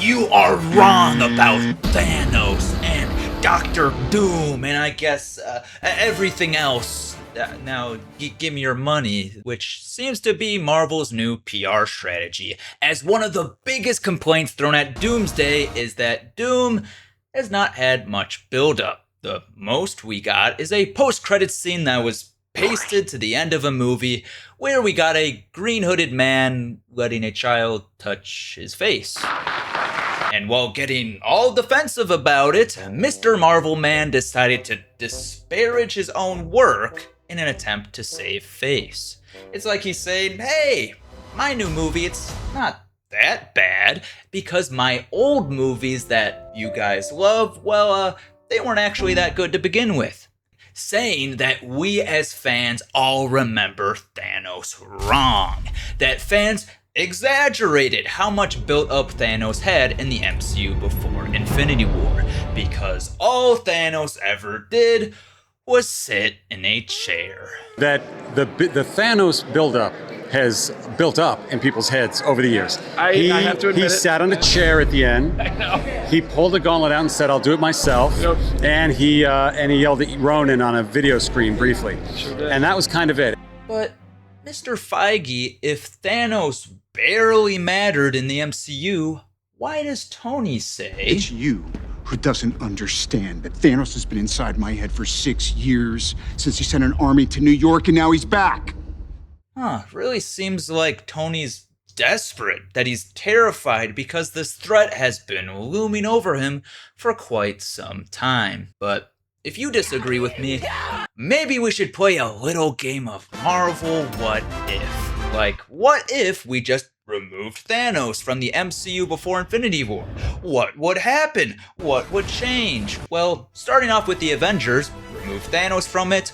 You are wrong about Thanos and Doctor Doom and I guess everything else. Now, give me your money, which seems to be Marvel's new PR strategy, as one of the biggest complaints thrown at Doomsday is that Doom has not had much build-up. The most we got is a post-credits scene that was pasted to the end of a movie where we got a green-hooded man letting a child touch his face. And while getting all defensive about it, Mr. Marvel Man decided to disparage his own work in an attempt to save face. It's like he's saying, hey, my new movie, it's not that bad, because my old movies that you guys love, well, they weren't actually that good to begin with. Saying that we as fans all remember Thanos wrong. That fans exaggerated how much built up Thanos had in the MCU before Infinity War, because all Thanos ever did was sit in a chair. That the Thanos buildup has built up in people's heads over the years. I have to admit he sat on a chair at the end. I know. He pulled the gauntlet out and said, "I'll do it myself." Yep. And he yelled at Ronan on a video screen briefly. Sure did. And that was kind of it. But Mr. Feige, if Thanos barely mattered in the MCU, why does Tony say It's you who doesn't understand that Thanos has been inside my head for 6 years, since he sent an army to New York and now he's back. Really seems like Tony's desperate, that he's terrified because this threat has been looming over him for quite some time. But if you disagree with me, maybe we should play a little game of Marvel What If. Like, what if we just removed Thanos from the MCU before Infinity War? What would happen? What would change? Well, starting off with the Avengers, remove Thanos from it,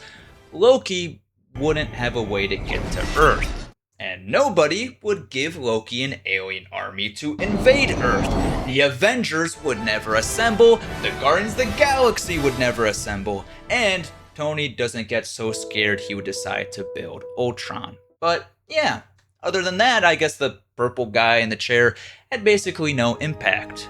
Loki wouldn't have a way to get to Earth. And nobody would give Loki an alien army to invade Earth. The Avengers would never assemble, the Guardians of the Galaxy would never assemble, and Tony doesn't get so scared he would decide to build Ultron. But yeah, other than that, I guess the purple guy in the chair had basically no impact.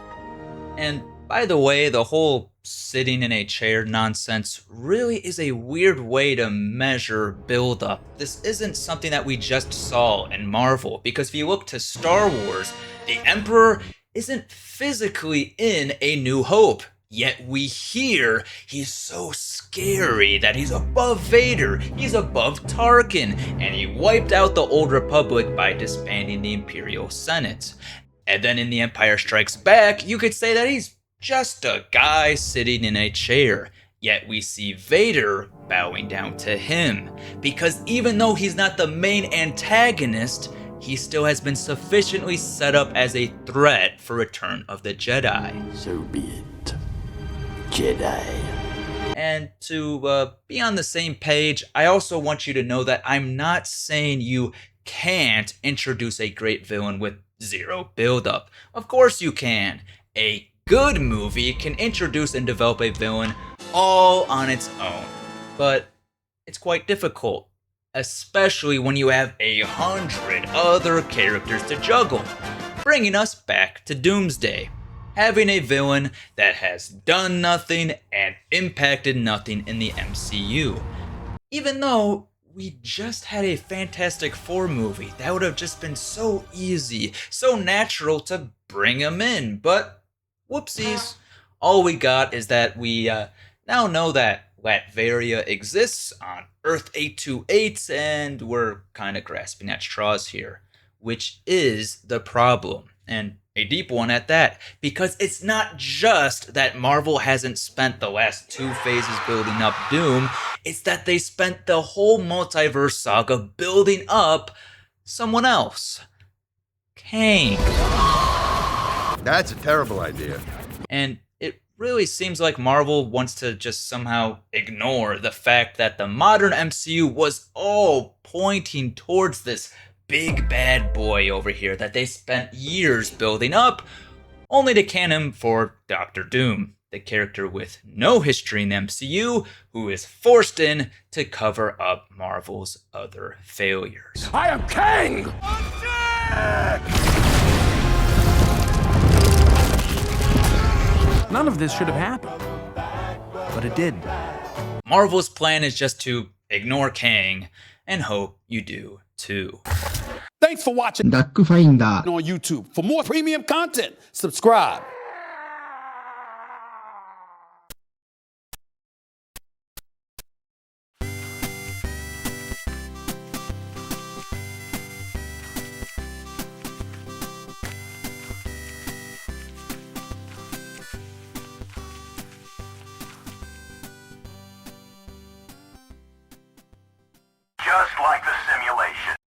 And by the way, the whole sitting in a chair nonsense really is a weird way to measure build-up. This isn't something that we just saw in Marvel, because if you look to Star Wars, the Emperor isn't physically in A New Hope. Yet we hear he's so scary that he's above Vader, he's above Tarkin, and he wiped out the Old Republic by disbanding the Imperial Senate. And then in The Empire Strikes Back, you could say that he's just a guy sitting in a chair. Yet we see Vader bowing down to him, because even though he's not the main antagonist, he still has been sufficiently set up as a threat for Return of the Jedi. So be it, Jedi. And to be on the same page, I also want you to know that I'm not saying you can't introduce a great villain with zero build-up. Of course you can. A good movie can introduce and develop a villain all on its own. But it's quite difficult, especially when you have 100 other characters to juggle. Bringing us back to Doomsday. Having a villain that has done nothing and impacted nothing in the MCU. Even though we just had a Fantastic Four movie, that would have just been so easy, so natural to bring him in, but whoopsies. All we got is that we now know that Latveria exists on Earth 828, and we're kind of grasping at straws here, which is the problem. And a deep one at that, because it's not just that Marvel hasn't spent the last 2 phases building up Doom, it's that they spent the whole multiverse saga building up someone else. Kang. That's a terrible idea. And it really seems like Marvel wants to just somehow ignore the fact that the modern MCU was all pointing towards this big bad boy over here that they spent years building up, only to can him for Doctor Doom, the character with no history in the MCU, who is forced in to cover up Marvel's other failures. I am Kang! None of this should have happened. But it did. Marvel's plan is just to ignore Kang and hope you do too. Thanks for watching DUCKFINDER on YouTube. For more premium content, subscribe. Just like